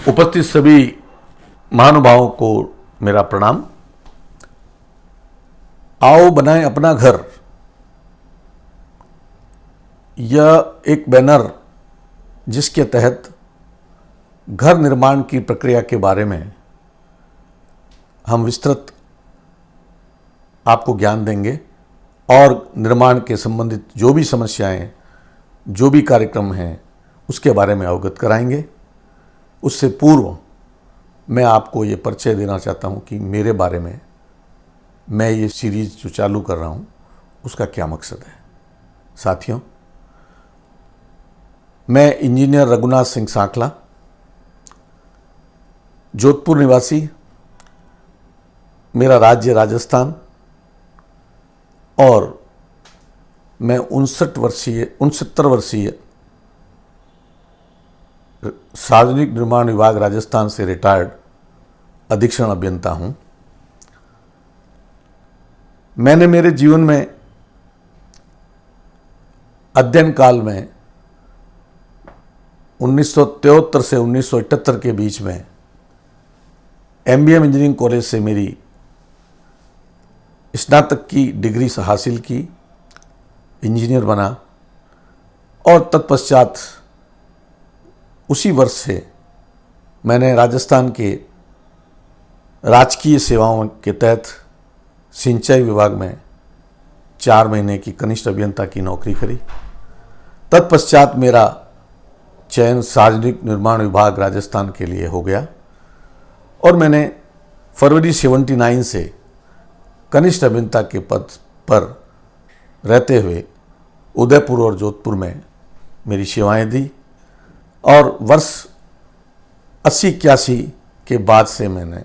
उपस्थित सभी महानुभावों को मेरा प्रणाम। आओ बनाएं अपना घर, यह एक बैनर जिसके तहत घर निर्माण की प्रक्रिया के बारे में हम विस्तृत आपको ज्ञान देंगे और निर्माण के संबंधित जो भी समस्याएं, जो भी कार्यक्रम हैं, उसके बारे में अवगत कराएंगे। उससे पूर्व मैं आपको ये परिचय देना चाहता हूं कि मेरे बारे में मैं ये सीरीज जो चालू कर रहा हूं उसका क्या मकसद है। साथियों, मैं इंजीनियर रघुनाथ सिंह सांखला, जोधपुर निवासी, मेरा राज्य राजस्थान और मैं 69 वर्षीय सार्वजनिक निर्माण विभाग राजस्थान से रिटायर्ड अधीक्षण अभियंता हूं। मैंने मेरे जीवन में अध्ययन काल में 1973 से 1978 के बीच में MBM इंजीनियरिंग कॉलेज से मेरी स्नातक की डिग्री हासिल की, इंजीनियर बना और तत्पश्चात उसी वर्ष से मैंने राजस्थान के राजकीय सेवाओं के तहत सिंचाई विभाग में 4 महीने की कनिष्ठ अभियंता की नौकरी करी। तत्पश्चात मेरा चयन सार्वजनिक निर्माण विभाग राजस्थान के लिए हो गया और मैंने फरवरी 79 से कनिष्ठ अभियंता के पद पर रहते हुए उदयपुर और जोधपुर में मेरी सेवाएं दी और वर्ष 80-81 के बाद से मैंने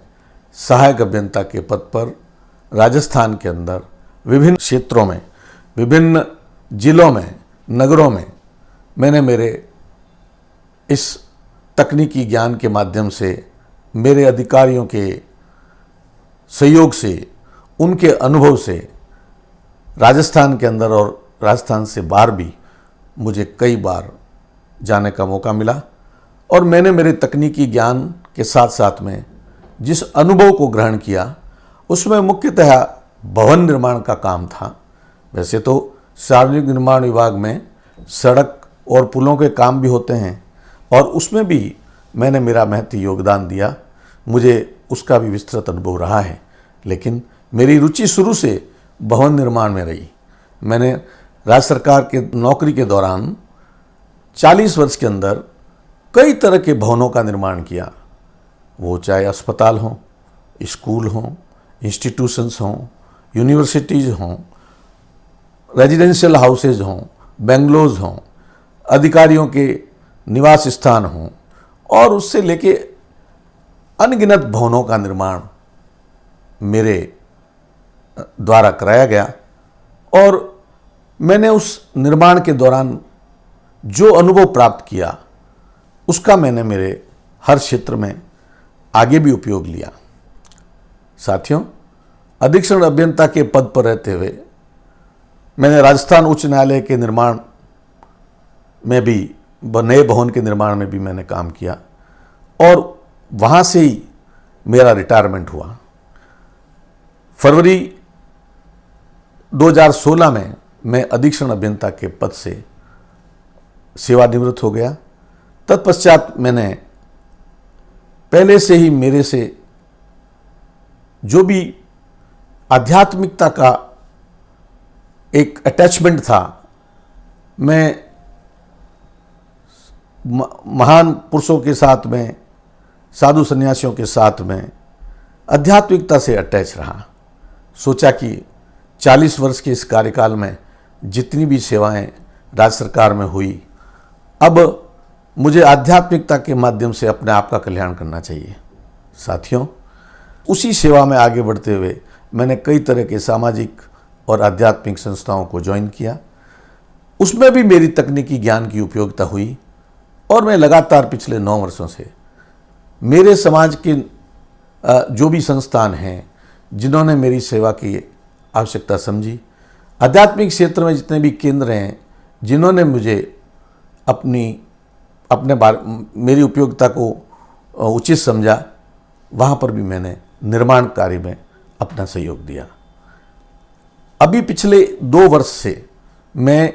सहायक अभियंता के पद पर राजस्थान के अंदर विभिन्न क्षेत्रों में, विभिन्न जिलों में, नगरों में मैंने मेरे इस तकनीकी ज्ञान के माध्यम से, मेरे अधिकारियों के सहयोग से, उनके अनुभव से राजस्थान के अंदर और राजस्थान से बाहर भी मुझे कई बार जाने का मौका मिला और मैंने मेरे तकनीकी ज्ञान के साथ साथ में जिस अनुभव को ग्रहण किया उसमें मुख्यतः भवन निर्माण का काम था। वैसे तो सार्वजनिक निर्माण विभाग में सड़क और पुलों के काम भी होते हैं और उसमें भी मैंने मेरा महती योगदान दिया, मुझे उसका भी विस्तृत अनुभव रहा है। लेकिन मेरी रुचि शुरू से भवन निर्माण में रही। मैंने राज्य सरकार के नौकरी के दौरान 40 वर्ष के अंदर कई तरह के भवनों का निर्माण किया, वो चाहे अस्पताल हों, स्कूल हों, इंस्टीट्यूशंस हों, यूनिवर्सिटीज़ हों, रेजिडेंशियल हाउसेज हों, बेंगलोज हों, अधिकारियों के निवास स्थान हों और उससे लेके अनगिनत भवनों का निर्माण मेरे द्वारा कराया गया और मैंने उस निर्माण के दौरान जो अनुभव प्राप्त किया उसका मैंने मेरे हर क्षेत्र में आगे भी उपयोग लिया। साथियों, अधीक्षण अभियंता के पद पर रहते हुए मैंने राजस्थान उच्च न्यायालय के निर्माण में भी, नए भवन के निर्माण में भी मैंने काम किया और वहाँ से ही मेरा रिटायरमेंट हुआ। फरवरी 2016 में मैं अधीक्षण अभियंता के पद से सेवानिवृत्त हो गया। तत्पश्चात मैंने पहले से ही मेरे से जो भी आध्यात्मिकता का एक अटैचमेंट था, मैं महान पुरुषों के साथ में, साधु सन्यासियों के साथ में आध्यात्मिकता से अटैच रहा। सोचा कि 40 वर्ष के इस कार्यकाल में जितनी भी सेवाएं राज्य सरकार में हुई, अब मुझे आध्यात्मिकता के माध्यम से अपने आप का कल्याण करना चाहिए। साथियों, उसी सेवा में आगे बढ़ते हुए मैंने कई तरह के सामाजिक और आध्यात्मिक संस्थाओं को ज्वाइन किया। उसमें भी मेरी तकनीकी ज्ञान की उपयोगिता हुई और मैं लगातार पिछले 9 वर्षों से मेरे समाज के जो भी संस्थान हैं जिन्होंने मेरी सेवा की आवश्यकता समझी, आध्यात्मिक क्षेत्र में जितने भी केंद्र हैं जिन्होंने मुझे मेरी उपयोगिता को उचित समझा, वहाँ पर भी मैंने निर्माण कार्य में अपना सहयोग दिया। अभी पिछले 2 वर्ष से मैं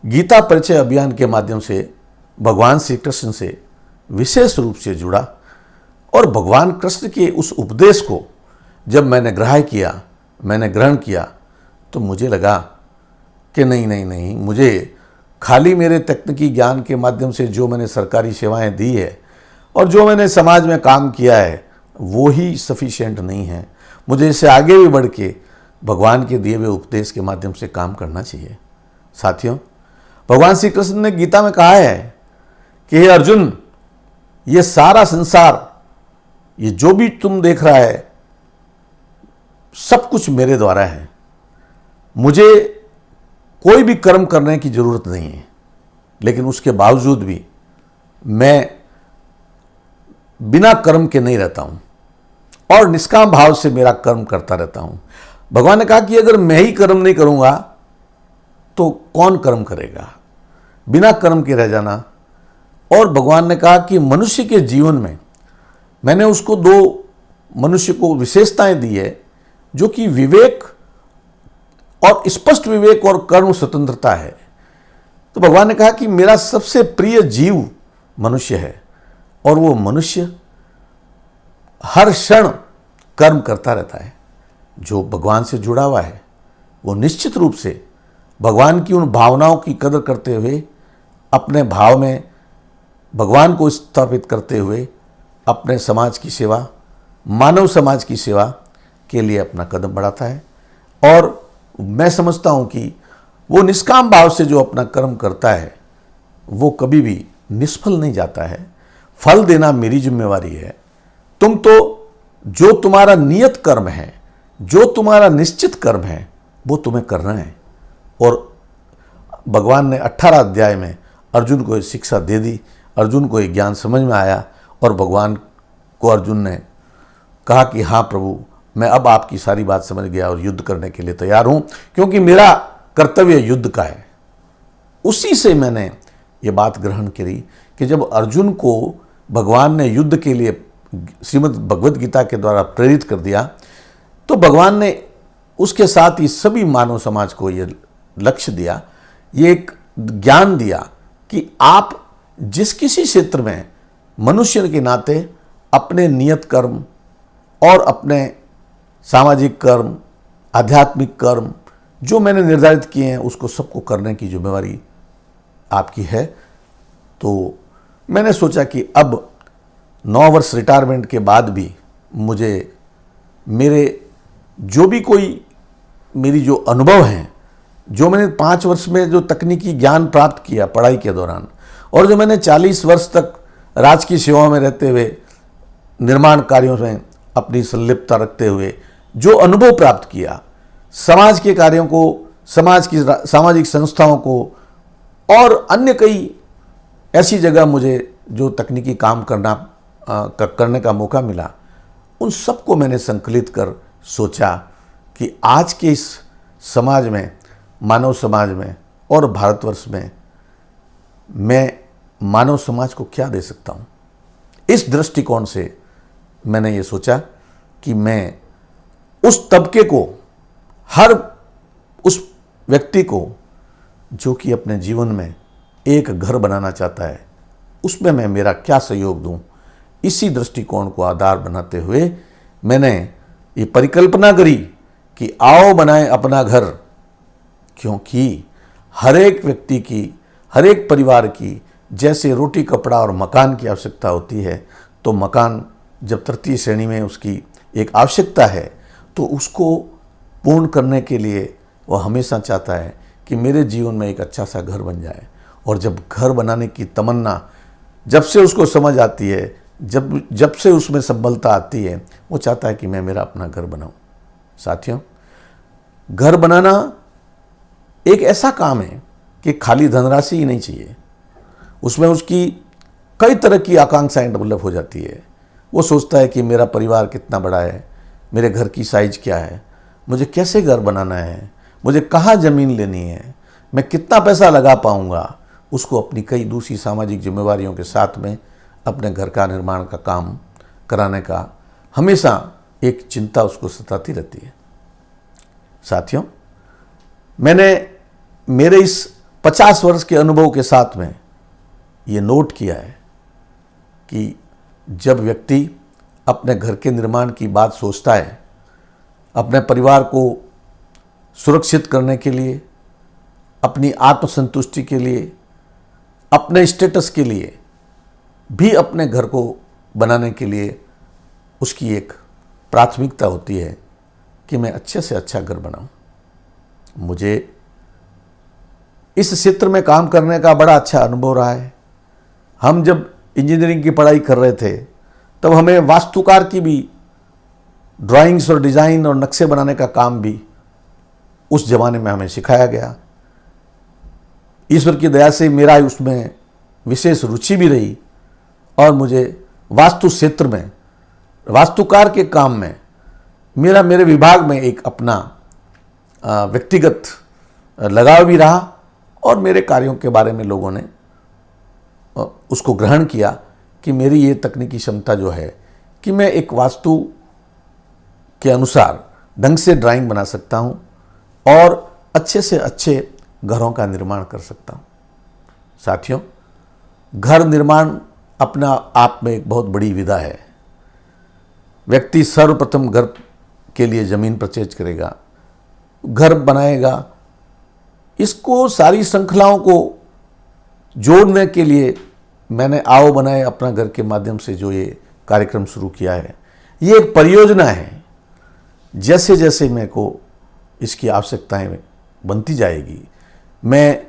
गीता परिचय अभियान के माध्यम से भगवान श्री कृष्ण से विशेष रूप से जुड़ा और भगवान कृष्ण के उस उपदेश को जब मैंने ग्रहण किया तो मुझे लगा कि नहीं, मुझे खाली मेरे तकनीकी ज्ञान के माध्यम से जो मैंने सरकारी सेवाएं दी है और जो मैंने समाज में काम किया है वो ही सफिशिएंट नहीं है। मुझे इससे आगे भी बढ़ के भगवान के दिए हुए उपदेश के माध्यम से काम करना चाहिए। साथियों, भगवान श्री कृष्ण ने गीता में कहा है कि हे अर्जुन, ये सारा संसार, ये जो भी तुम देख रहा है, सब कुछ मेरे द्वारा है। मुझे कोई भी कर्म करने की जरूरत नहीं है, लेकिन उसके बावजूद भी मैं बिना कर्म के नहीं रहता हूं और निष्काम भाव से मेरा कर्म करता रहता हूं। भगवान ने कहा कि अगर मैं ही कर्म नहीं करूंगा तो कौन कर्म करेगा, बिना कर्म के रह जाना। और भगवान ने कहा कि मनुष्य के जीवन में मैंने उसको 2 मनुष्य को विशेषताएं दी है, जो कि विवेक और स्पष्ट विवेक और कर्म स्वतंत्रता है। तो भगवान ने कहा कि मेरा सबसे प्रिय जीव मनुष्य है और वो मनुष्य हर क्षण कर्म करता रहता है। जो भगवान से जुड़ा हुआ है वो निश्चित रूप से भगवान की उन भावनाओं की कदर करते हुए, अपने भाव में भगवान को स्थापित करते हुए अपने समाज की सेवा, मानव समाज की सेवा के लिए अपना कदम बढ़ाता है। और मैं समझता हूं कि वो निष्काम भाव से जो अपना कर्म करता है वो कभी भी निष्फल नहीं जाता है। फल देना मेरी जिम्मेवारी है। तुम तो जो तुम्हारा नियत कर्म है, जो तुम्हारा निश्चित कर्म है, वो तुम्हें करना है। और भगवान ने 18 अध्याय में अर्जुन को शिक्षा दे दी। अर्जुन को ये ज्ञान समझ में आया और भगवान को अर्जुन ने कहा कि हाँ प्रभु, मैं अब आपकी सारी बात समझ गया और युद्ध करने के लिए तैयार हूं, क्योंकि मेरा कर्तव्य युद्ध का है। उसी से मैंने ये बात ग्रहण करी कि जब अर्जुन को भगवान ने युद्ध के लिए श्रीमद् भगवद गीता के द्वारा प्रेरित कर दिया, तो भगवान ने उसके साथ ही सभी मानव समाज को ये लक्ष्य दिया, ये एक ज्ञान दिया कि आप जिस किसी क्षेत्र में मनुष्य के नाते अपने नियत कर्म और अपने सामाजिक कर्म, आध्यात्मिक कर्म जो मैंने निर्धारित किए हैं, उसको सबको करने की जिम्मेवारी आपकी है। तो मैंने सोचा कि अब 9 वर्ष रिटायरमेंट के बाद भी मुझे मेरे जो भी कोई मेरी जो अनुभव हैं, जो मैंने 5 वर्ष में जो तकनीकी ज्ञान प्राप्त किया पढ़ाई के दौरान, और जो मैंने 40 वर्ष तक राजकीय सेवा में रहते हुए निर्माण कार्यों में अपनी संलिप्तता रखते हुए जो अनुभव प्राप्त किया, समाज के कार्यों को, समाज की सामाजिक संस्थाओं को और अन्य कई ऐसी जगह मुझे जो तकनीकी काम करने का मौका मिला, उन सबको मैंने संकलित कर सोचा कि आज के इस समाज में, मानव समाज में और भारतवर्ष में मैं मानव समाज को क्या दे सकता हूँ। इस दृष्टिकोण से मैंने ये सोचा कि मैं उस तबके को, हर उस व्यक्ति को जो कि अपने जीवन में एक घर बनाना चाहता है, उसमें मैं मेरा क्या सहयोग दूं, इसी दृष्टिकोण को आधार बनाते हुए मैंने ये परिकल्पना करी कि आओ बनाएं अपना घर। क्योंकि हर एक व्यक्ति की, हर एक परिवार की जैसे रोटी, कपड़ा और मकान की आवश्यकता होती है, तो मकान जब तृतीय श्रेणी में उसकी एक आवश्यकता है, तो उसको पूर्ण करने के लिए वह हमेशा चाहता है कि मेरे जीवन में एक अच्छा सा घर बन जाए। और जब घर बनाने की तमन्ना जब से उसको समझ आती है, जब से उसमें सबलता आती है, वो चाहता है कि मैं मेरा अपना घर बनाऊं। साथियों, घर बनाना एक ऐसा काम है कि खाली धनराशि ही नहीं चाहिए, उसमें उसकी कई तरह की आकांक्षाएं डेवलप हो जाती है। वो सोचता है कि मेरा परिवार कितना बड़ा है, मेरे घर की साइज क्या है, मुझे कैसे घर बनाना है, मुझे कहाँ ज़मीन लेनी है, मैं कितना पैसा लगा पाऊँगा। उसको अपनी कई दूसरी सामाजिक जिम्मेवारियों के साथ में अपने घर का निर्माण का काम कराने का हमेशा एक चिंता उसको सताती रहती है। साथियों, मैंने मेरे इस 50 वर्ष के अनुभव के साथ में ये नोट किया है कि जब व्यक्ति अपने घर के निर्माण की बात सोचता है, अपने परिवार को सुरक्षित करने के लिए, अपनी आत्मसंतुष्टि के लिए, अपने स्टेटस के लिए भी अपने घर को बनाने के लिए उसकी एक प्राथमिकता होती है कि मैं अच्छे से अच्छा घर बनाऊं। मुझे इस क्षेत्र में काम करने का बड़ा अच्छा अनुभव रहा है। हम जब इंजीनियरिंग की पढ़ाई कर रहे थे तब हमें वास्तुकार की भी ड्राइंग्स और डिज़ाइन और नक्शे बनाने का काम भी उस जमाने में हमें सिखाया गया। ईश्वर की दया से मेरा उसमें विशेष रुचि भी रही और मुझे वास्तु क्षेत्र में, वास्तुकार के काम में मेरे विभाग में एक अपना व्यक्तिगत लगाव भी रहा और मेरे कार्यों के बारे में लोगों ने उसको ग्रहण किया कि मेरी ये तकनीकी क्षमता जो है कि मैं एक वास्तु के अनुसार ढंग से ड्राइंग बना सकता हूँ और अच्छे से अच्छे घरों का निर्माण कर सकता हूँ। साथियों, घर निर्माण अपना आप में एक बहुत बड़ी विधा है। व्यक्ति सर्वप्रथम घर के लिए ज़मीन परचेज करेगा, घर बनाएगा। इसको सारी श्रृंखलाओं को जोड़ने के लिए मैंने आओ बनाए अपना घर के माध्यम से जो ये कार्यक्रम शुरू किया है, ये एक परियोजना है। जैसे जैसे मेरे को इसकी आवश्यकताएं बनती जाएगी, मैं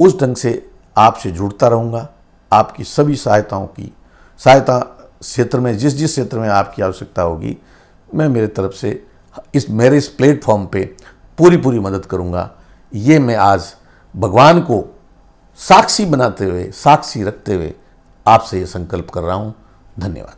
उस ढंग से आपसे जुड़ता रहूँगा। आपकी सभी सहायता क्षेत्र में, जिस क्षेत्र में आपकी आवश्यकता होगी, मैं मेरे तरफ से मेरे इस प्लेटफॉर्म पे पूरी मदद करूँगा। ये मैं आज भगवान को साक्षी बनाते हुए, साक्षी रखते हुए आपसे ये संकल्प कर रहा हूँ। धन्यवाद।